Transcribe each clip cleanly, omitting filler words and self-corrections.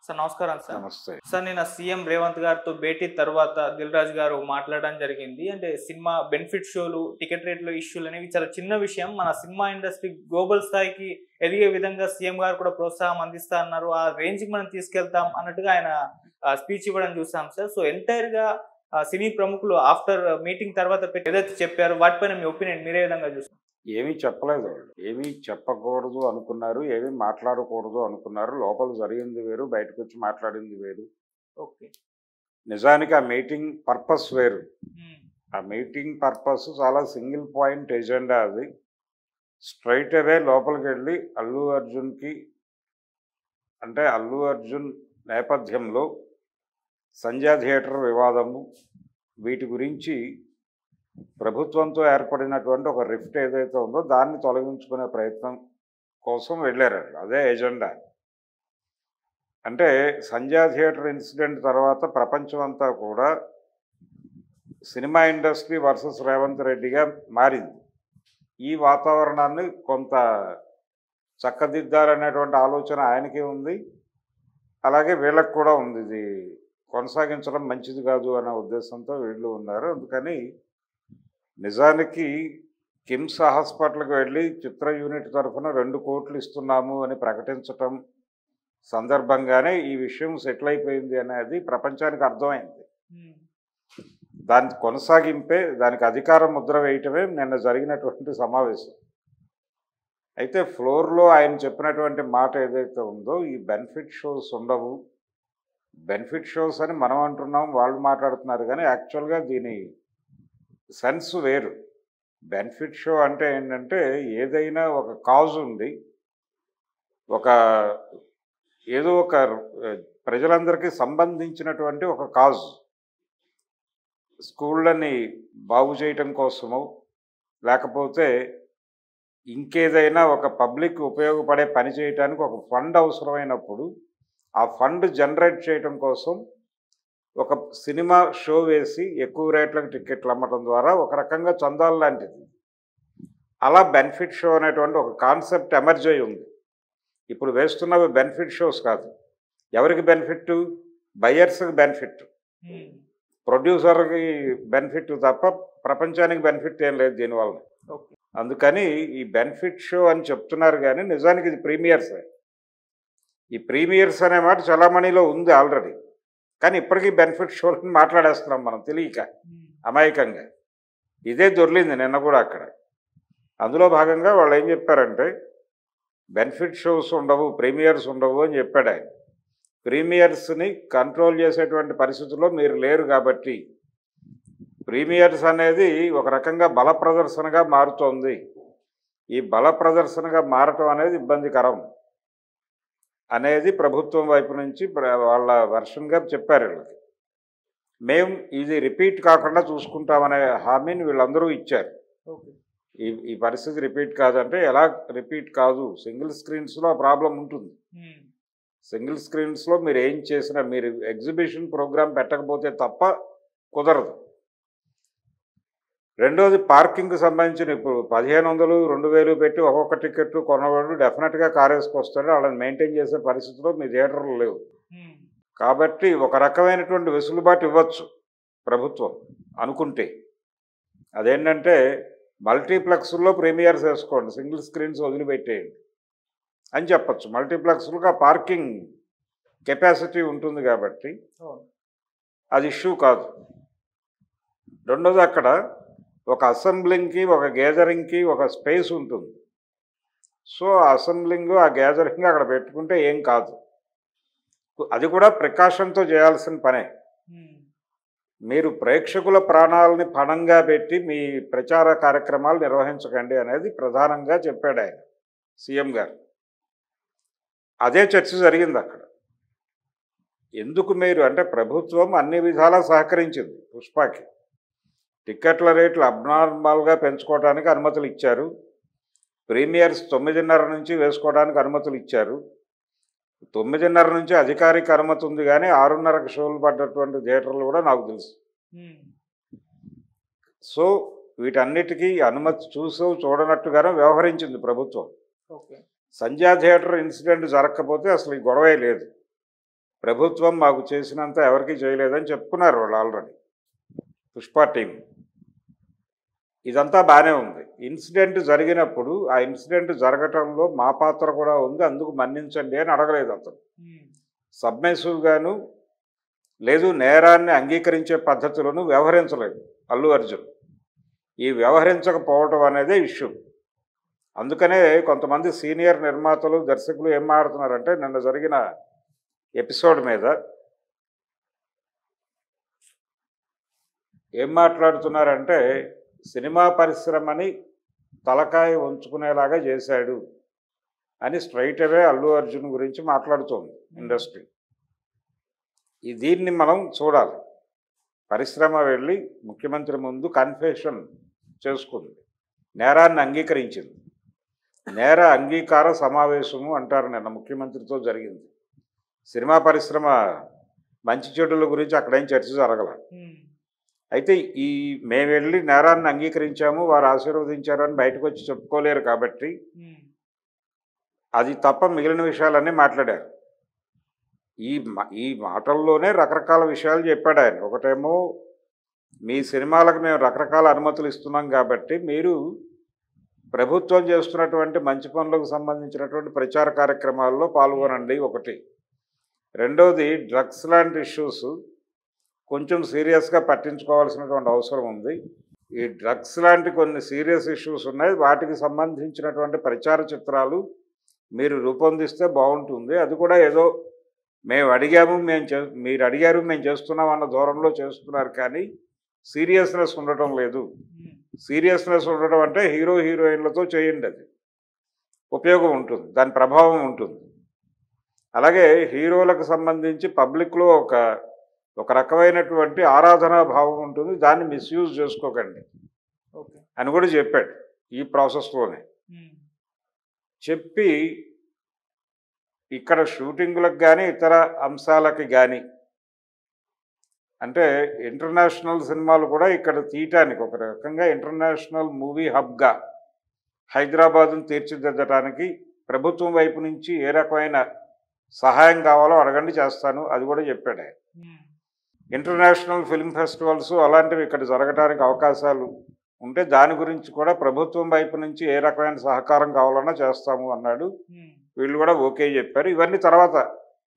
Sir నమస్కారం sir. నమస్తే. Sir నిన్న సీఎం రేవంత్ గారితో భేటీ తర్వాత దిల్ రాజు గారు మాట్లాడడం జరిగింది. అంటే సినిమా బెనిఫిట్ షోలు, టికెట్ రేట్ల ఇష్యూలు అనేవి చాలా చిన్న విషయం. మన సినిమా ఇండస్ట్రీ గ్లోబల్ స్థాయికి ఎదిగే విధంగా సీఎం గారు కూడా ప్రోత్సాహం అందిస్తా అన్నారు. ఆ రేంజ్‌కి మనం తీసుకెళ్తాం అన్నట్టుగా ఆయన స్పీచ్ ఇవ్వడం చూసాం సార్. సో ఎంటైర్‌గా సినీ ప్రముఖులు ఆఫ్టర్ మీటింగ్ తర్వాత ఏదైతే చెప్పారో వాటిపైన మీ ఒపీనియన్ మీరే విధంగా చూస్తారు? ఏమీ చెప్పలేదు వాళ్ళు. ఏమీ చెప్పకూడదు అనుకున్నారు. ఏమీ మాట్లాడకూడదు అనుకున్నారు. లోపల జరిగింది వేరు, బయటకొచ్చి మాట్లాడింది వేరు. ఓకే. నిజానికి ఆ మీటింగ్ పర్పస్ వేరు. హ్మ్. ఆ మీటింగ్ పర్పస్ చాలా సింగిల్ పాయింట్ ఎజెండా అది. స్ట్రెయిట్ అవే లోపలికెళ్ళి అల్లు అర్జున్‌కి అంటే అల్లు అర్జున్ నేపథ్యంలో సంధ్యా థియేటర్ వివాదము, వీటి గురించి ప్రభుత్వంతో ఏర్పడినటువంటి ఒక రిఫ్ట్ ఏదైతే ఉందో దాన్ని తొలగించుకునే ప్రయత్నం కోసం వెళ్ళారు. అదే ఎజెండా. అంటే సంధ్యా థియేటర్ ఇన్సిడెంట్ తర్వాత ప్రపంచం అంతా కూడా సినిమా ఇండస్ట్రీ వర్సెస్ రేవంత్ రెడ్డిగా మారింది. ఈ వాతావరణాన్ని కొంత చక్కదిద్దాలనేటువంటి ఆలోచన ఆయనకి ఉంది. అలాగే వీళ్ళకి కూడా ఉంది. ఇది కొనసాగించడం మంచిది కాదు అనే ఉద్దేశంతో వీళ్ళు ఉన్నారు. అందుకని నిజానికి కిమ్స్ హాస్పిటల్కి వెళ్ళి చిత్ర యూనిట్ తరఫున 2 కోట్లు ఇస్తున్నాము అని ప్రకటించటం సందర్భంగానే ఈ విషయం సెటిల్ అయిపోయింది అనేది ప్రపంచానికి అర్థమైంది. హ్మ్. దాని కొనసాగింపే, దానికి అధికార ముద్ర వేయటమే నిన్న జరిగినటువంటి సమావేశం. అయితే ఫ్లోర్లో ఆయన చెప్పినటువంటి మాట ఏదైతే ఉందో, ఈ బెనిఫిట్ షోస్ ఉండవు, బెనిఫిట్ షోస్ అని మనం అంటున్నాం, వాళ్ళు మాట్లాడుతున్నారు. కానీ యాక్చువల్గా దీని సెన్స్ వేరు. బెనిఫిట్ షో అంటే ఏంటంటే ఏదైనా ఒక కాజ్ ఉంది, ఏదో ఒక ప్రజలందరికీ సంబంధించినటువంటి ఒక కాజ్, స్కూళ్ళని బాగు చేయటం కోసమో లేకపోతే ఇంకేదైనా ఒక పబ్లిక్ ఉపయోగపడే పని చేయటానికి ఒక ఫండ్ అవసరమైనప్పుడు ఆ ఫండ్ జనరేట్ చేయటం కోసం ఒక సినిమా షో వేసి ఎక్కువ రేట్లకు టికెట్లు అమ్మటం ద్వారా ఒక రకంగా చందాలు లాంటిది. అలా బెనిఫిట్ షో అనేటువంటి ఒక కాన్సెప్ట్ ఎమర్జ్ అయి ఉంది. ఇప్పుడు వేస్తున్నవి బెనిఫిట్ షోస్ కాదు. ఎవరికి బెనిఫిట్? బయ్యర్స్కి బెనిఫిట్, హ్మ్. ప్రొడ్యూసర్కి బెనిఫిట్ తప్ప ప్రపంచానికి బెనిఫిట్ ఏం లేదు దీనివల్ల. ఓకే. అందుకని ఈ బెనిఫిట్ షో అని చెప్తున్నారు కానీ నిజానికి ఇది ప్రీమియర్సే. ఈ ప్రీమియర్స్ అనే మాట చలామణిలో ఉంది ఆల్రెడీ. కానీ ఇప్పటికీ బెనిఫిట్ షోలని మాట్లాడేస్తున్నాం మనం తెలియక, హ్మ్. అమాయకంగా. ఇదే దొర్లింది నిన్న కూడా అక్కడ. అందులో భాగంగా వాళ్ళు ఏం చెప్పారంటే బెనిఫిట్ షోస్ ఉండవు, ప్రీమియర్స్ ఉండవు అని చెప్పాడు ఆయన. ప్రీమియర్స్ని కంట్రోల్ చేసేటువంటి పరిస్థితుల్లో మీరు లేరు కాబట్టి ప్రీమియర్స్ అనేది ఒక రకంగా బల ప్రదర్శనగా మారుతోంది. ఈ బల ప్రదర్శనగా మారటం అనేది ఇబ్బందికరం అనేది ప్రభుత్వం వైపు నుంచి వాళ్ళ వెర్షన్గా చెప్పారు వీళ్ళకి. మేము ఇది రిపీట్ కాకుండా చూసుకుంటామనే హామీని వీళ్ళందరూ ఇచ్చారు. ఓకే. ఈ పరిస్థితి రిపీట్ కాదంటే ఎలా రిపీట్ కాదు, సింగిల్ స్క్రీన్స్లో ప్రాబ్లం ఉంటుంది. హ్మ్. సింగిల్ స్క్రీన్స్లో మీరు ఏం చేసినా, మీరు ఎగ్జిబిషన్ ప్రోగ్రాం పెట్టకపోతే తప్ప కుదరదు. రెండోది పార్కింగ్కి సంబంధించిన ఇప్పుడు 1500, 2000 పెట్టి ఒక్కొక్క టికెట్ కొన్నవాడు డెఫినెట్గా కారు వేసుకొస్తాడు. వాళ్ళని మెయింటైన్ చేసే పరిస్థితిలో మీ థియేటర్లు లేవు. హ్మ్. కాబట్టి ఒక రకమైనటువంటి వెసులుబాటు ఇవ్వచ్చు ప్రభుత్వం అనుకుంటే. అదేంటంటే మల్టీప్లెక్స్లో ప్రీమియర్స్ వేసుకోండి, సింగిల్ స్క్రీన్స్ వదిలిపెట్టేయండి అని చెప్పచ్చు. మల్టీప్లెక్స్లుగా పార్కింగ్ కెపాసిటీ ఉంటుంది కాబట్టి అవును. అది ఇష్యూ కాదు. రెండోది అక్కడ ఒక అసెంబ్లింగ్కి, ఒక గ్యాదరింగ్కి ఒక స్పేస్ ఉంటుంది. సో ఆ అసెంబ్లింగ్, ఆ గ్యాదరింగ్ అక్కడ పెట్టుకుంటే ఏం కాదు. అది కూడా ప్రికాషన్తో చేయాల్సిన పనే. హ్మ్. మీరు ప్రేక్షకుల ప్రాణాలని పణంగా పెట్టి మీ ప్రచార కార్యక్రమాలు నిర్వహించకండి అనేది ప్రధానంగా చెప్పాడు ఆయన, సీఎం గారు. అదే చర్చ జరిగింది అక్కడ. ఎందుకు మీరు అంటే ప్రభుత్వం అన్ని విధాలా సహకరించింది పుష్పకి. టికెట్ల రేట్లు అబ్నార్మల్గా పెంచుకోవడానికి అనుమతులు ఇచ్చారు. ప్రీమియర్స్ 9:30 నుంచి వేసుకోవడానికి అనుమతులు ఇచ్చారు. 9:30 నుంచి అధికారిక అనుమతి ఉంది కానీ 6:30కి షోలు పడ్డటువంటి థియేటర్లు కూడా నాకు తెలుసు. హ్మ్. సో వీటన్నిటికీ అనుమతి చూడనట్టుగానే వ్యవహరించింది ప్రభుత్వం. ఓకే. సంధ్యా థియేటర్ ఇన్సిడెంట్ జరగకపోతే అసలు ఈ గొడవే లేదు. ప్రభుత్వం మాకు చేసినంత ఎవరికి చేయలేదని చెప్పుకున్నారు వాళ్ళు ఆల్రెడీ పుష్ప టీం. ఇదంతా బాగానే ఉంది. ఇన్సిడెంట్ జరిగినప్పుడు ఆ ఇన్సిడెంట్ జరగటంలో మా పాత్ర కూడా ఉంది, అందుకు మన్నించండి అని అడగలేదు అతను. సబ్మిసివ్గాను లేదు నేరాన్ని అంగీకరించే పద్ధతులను వ్యవహరించలేదు అల్లు అర్జున్. ఈ వ్యవహరించకపోవటం అనేదే ఇష్యూ. అందుకనే కొంతమంది సీనియర్ నిర్మాతలు దర్శకులు ఏం మాట్లాడుతున్నారంటే నిన్న జరిగిన ఎపిసోడ్ మీద ఏం మాట్లాడుతున్నారంటే సినిమా పరిశ్రమని తలకాయ ఉంచుకునేలాగా చేశాడు అని స్ట్రైట్ అవే అల్లు అర్జున్ గురించి మాట్లాడుతోంది ఇండస్ట్రీ. దీన్ని మనం చూడాలి. పరిశ్రమ వెళ్ళి ముఖ్యమంత్రి ముందు కన్ఫెషన్ చేసుకుంది, నేరాన్ని అంగీకరించింది. నేర అంగీకార సమావేశము అంటారు నిన్న ముఖ్యమంత్రితో జరిగింది. సినిమా పరిశ్రమ మంచి చెడుల గురించి అక్కడేం చర్చ జరగల. అయితే మేము వెళ్ళి నేరాన్ని అంగీకరించాము, వారు ఆశీర్వదించారు అని బయటకు వచ్చి చెప్పుకోలేరు కాబట్టి అది తప్ప మిగిలిన విషయాలన్నీ మాట్లాడారు. ఈ మాటల్లోనే రకరకాల విషయాలు చెప్పాడు ఆయన. ఒకటేమో మీ సినిమాలకు మేము రకరకాల అనుమతులు ఇస్తున్నాం కాబట్టి మీరు ప్రభుత్వం చేస్తున్నటువంటి మంచి పనులకు సంబంధించినటువంటి ప్రచార కార్యక్రమాల్లో పాల్గొనండి ఒకటి. రెండోది డ్రగ్స్ లాంటి ఇష్యూస్ కొంచెం సీరియస్గా పట్టించుకోవాల్సినటువంటి అవసరం ఉంది. ఈ డ్రగ్స్ లాంటి కొన్ని సీరియస్ ఇష్యూస్ ఉన్నాయి, వాటికి సంబంధించినటువంటి ప్రచార చిత్రాలు మీరు రూపొందిస్తే బాగుంటుంది. అది కూడా ఏదో మేము అడిగాము మీరు అడిగారు మేము చేస్తున్నాం అన్న ధోరణిలో చేస్తున్నారు, కానీ సీరియస్నెస్ ఉండటం లేదు. సీరియస్నెస్ ఉండటం అంటే హీరో హీరోయిన్లతో చేయండి, అది ఉపయోగం ఉంటుంది, దాని ప్రభావం ఉంటుంది. అలాగే హీరోలకు సంబంధించి పబ్లిక్లో ఒక రకమైనటువంటి ఆరాధనా భావం ఉంటుంది, దాన్ని మిస్యూజ్ చేసుకోకండి అని కూడా చెప్పాడు ఈ ప్రాసెస్లోనే. చెప్పి ఇక్కడ షూటింగులకు కానీ ఇతర అంశాలకి కానీ అంటే ఇంటర్నేషనల్ సినిమాలు కూడా ఇక్కడ తీయటానికి ఒక రకంగా ఇంటర్నేషనల్ మూవీ హబ్గా హైదరాబాదును తీర్చిదిద్దడానికి ప్రభుత్వం వైపు నుంచి ఏ రకమైన సహాయం కావాలో అడగండి, చేస్తాను, అది కూడా చెప్పాడు ఆయన. ఇంటర్నేషనల్ ఫిల్మ్ ఫెస్టివల్స్ అలాంటివి ఇక్కడ జరగడానికి అవకాశాలు ఉంటే దాని గురించి కూడా ప్రభుత్వం వైపు నుంచి ఏ రకమైన సహకారం కావాలన్నా చేస్తాము అన్నాడు. వీళ్ళు కూడా ఓకే చెప్పారు. ఇవన్నీ తర్వాత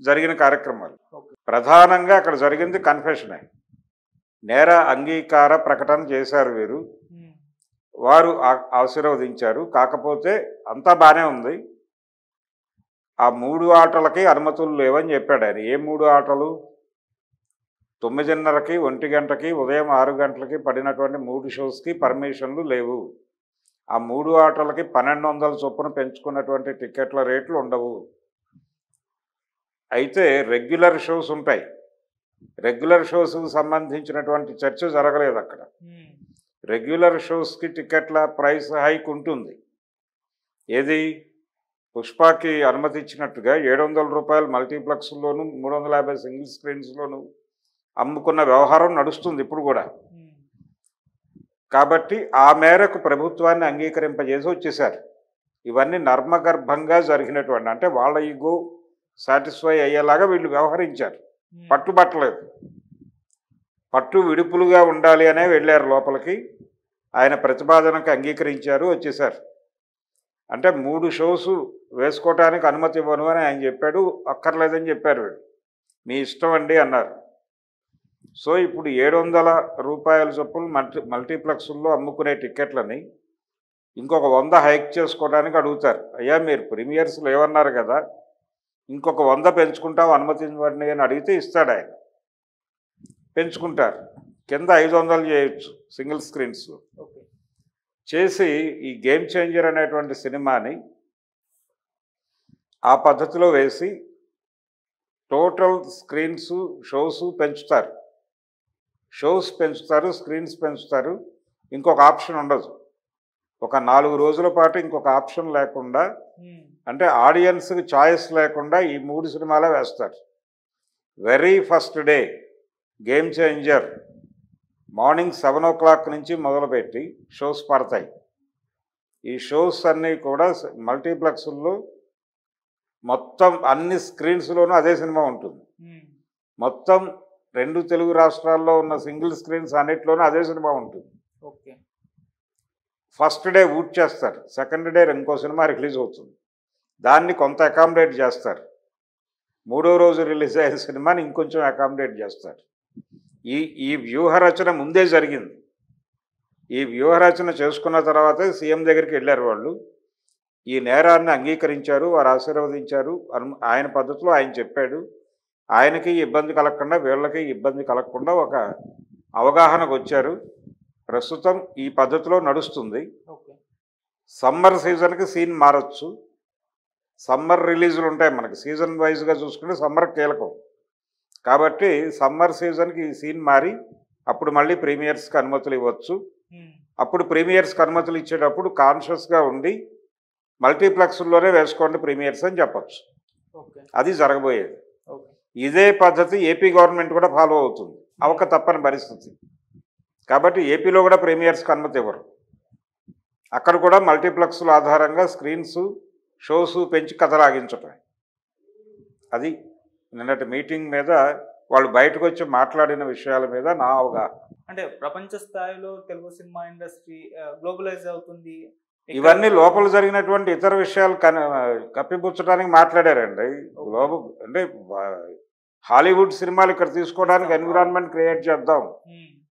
జరిగిన కార్యక్రమాలు. ప్రధానంగా అక్కడ జరిగింది కన్ఫెషనే. నేర అంగీకార ప్రకటన చేశారు వీరు, వారు ఆశీర్వదించారు. కాకపోతే అంతా బాగానే ఉంది, ఆ 3 ఆటలకి అనుమతులు లేవని చెప్పాడు ఆయన. ఏ 3 ఆటలు? 9:30కి, 1 గంటకి, ఉదయం 6 గంటలకి పడినటువంటి 3 షోస్కి పర్మిషన్లు లేవు. ఆ 3 ఆటలకి 1200 చొప్పున పెంచుకున్నటువంటి టికెట్ల రేట్లు ఉండవు. అయితే రెగ్యులర్ షోస్ ఉంటాయి. రెగ్యులర్ షోస్కి సంబంధించినటువంటి చర్చ జరగలేదు అక్కడ. రెగ్యులర్ షోస్కి టికెట్ల ప్రైస్ హైక్ ఉంటుంది. ఏది పుష్పకి అనుమతి ఇచ్చినట్టుగా 700 రూపాయలు మల్టీప్లెక్స్లోను 350 సింగిల్ స్క్రీన్స్లోను అమ్ముకున్న వ్యవహారం నడుస్తుంది ఇప్పుడు కూడా. కాబట్టి ఆ మేరకు ప్రభుత్వాన్ని అంగీకరింపజేసి వచ్చేశారు. ఇవన్నీ నర్మగర్భంగా జరిగినటువంటి, అంటే వాళ్ళ ఈగో సాటిస్ఫై అయ్యేలాగా వీళ్ళు వ్యవహరించారు. పట్టుబట్టలేదు, పట్టు విడుపులుగా ఉండాలి అనే వెళ్ళారు లోపలికి. ఆయన ప్రతిపాదనకు అంగీకరించారు, వచ్చేశారు. అంటే 3 షోస్ వేసుకోవటానికి అనుమతి ఇవ్వను అని ఆయన చెప్పాడు. అక్కర్లేదని చెప్పారు వీళ్ళు. మీ ఇష్టం అండి అన్నారు. సో ఇప్పుడు 700 రూపాయల చొప్పున మల్టీప్లెక్స్ల్లో అమ్ముకునే టికెట్లని ఇంకొక 100 హైక్ చేసుకోవడానికి అడుగుతారు. అయ్యా మీరు ప్రీమియర్స్ లేవన్నారు కదా, ఇంకొక 100 పెంచుకుంటాం అనుమతించండి అని అడిగితే ఇస్తాడు ఆయన. పెంచుకుంటారు. కింద 500 చేయొచ్చు సింగిల్ స్క్రీన్స్లో. చేసి ఈ గేమ్ చేంజర్ అనేటువంటి సినిమాని ఆ పద్ధతిలో వేసి టోటల్ స్క్రీన్స్ షోస్ పెంచుతారు. స్క్రీన్స్ పెంచుతారు. ఇంకొక ఆప్షన్ ఉండదు. ఒక 4 రోజుల పాటు ఇంకొక ఆప్షన్ లేకుండా, అంటే ఆడియన్స్కి చాయిస్ లేకుండా ఈ 3 సినిమాలే వేస్తారు. Very first day game changer morning 7 o'clock నుంచి మొదలుపెట్టి షోస్ పడతాయి. ఈ షోస్ అన్నీ కూడా మల్టీప్లెక్స్ల్లో మొత్తం అన్ని స్క్రీన్స్లోనూ అదే సినిమా ఉంటుంది. మొత్తం 2 తెలుగు రాష్ట్రాల్లో ఉన్న సింగిల్ స్క్రీన్స్ అన్నిట్లోనూ అదే సినిమా ఉంటుంది. ఓకే. ఫస్ట్ డే ఊట్ చేస్తారు, సెకండ్ డే ఇంకో సినిమా రిలీజ్ అవుతుంది. దాన్ని కొంత అకామిడేట్ చేస్తారు, మూడో రోజు రిలీజ్ అయిన సినిమాని ఇంకొంచెం అకామిడేట్ చేస్తారు. ఈ వ్యూహరచన ముందే జరిగింది. ఈ వ్యూహరచన చేసుకున్న తర్వాతే సీఎం దగ్గరికి వెళ్ళారు వాళ్ళు. ఈ నేరాన్ని అంగీకరించారు, వారు ఆశీర్వదించారు. ఆయన పద్ధతిలో ఆయన చెప్పాడు. ఆయనకి ఇబ్బంది కలగకుండా, వీళ్ళకి ఇబ్బంది కలగకుండా ఒక అవగాహనకు వచ్చారు. ప్రస్తుతం ఈ పద్ధతిలో నడుస్తుంది. ఓకే. సమ్మర్ సీజన్కి సీన్ మారచ్చు. సమ్మర్ రిలీజులు ఉంటాయి మనకి, సీజన్ వైజ్గా చూసుకుంటే సమ్మర్ కీలకం కాబట్టి సమ్మర్ సీజన్కి ఈ సీన్ మారి అప్పుడు మళ్ళీ ప్రీమియర్స్కి అనుమతులు ఇవ్వచ్చు. అప్పుడు ప్రీమియర్స్కి అనుమతులు ఇచ్చేటప్పుడు కాన్షియస్గా ఉండి మల్టీప్లెక్స్లోనే వేసుకోండి ప్రీమియర్స్ అని చెప్పచ్చు. అది జరగబోయేది. ఇదే పద్ధతి ఏపీ గవర్నమెంట్ కూడా ఫాలో అవుతుంది, అవక తప్పని పరిస్థితి. కాబట్టి ఏపీలో కూడా ప్రీమియర్స్కి అనుమతి ఇవ్వరు. అక్కడ కూడా మల్టీప్లెక్స్ల ఆధారంగా స్క్రీన్స్, షోస్ పెంచి కథలాగించటం. అది నిన్నటి మీటింగ్ మీద వాళ్ళు బయటకు వచ్చి మాట్లాడిన విషయాల మీద నా అవగాహన. అంటే ప్రపంచ స్థాయిలో తెలుగు సినిమా ఇండస్ట్రీ గ్లోబలైజ్ అవుతుంది, ఇవన్నీ లోపల జరిగినటువంటి ఇతర విషయాలు కప్పిపుచ్చడానికి మాట్లాడారండి. అంటే హాలీవుడ్ సినిమాలు ఇక్కడ తీసుకోవడానికి ఎన్విరాన్మెంట్ క్రియేట్ చేద్దాం,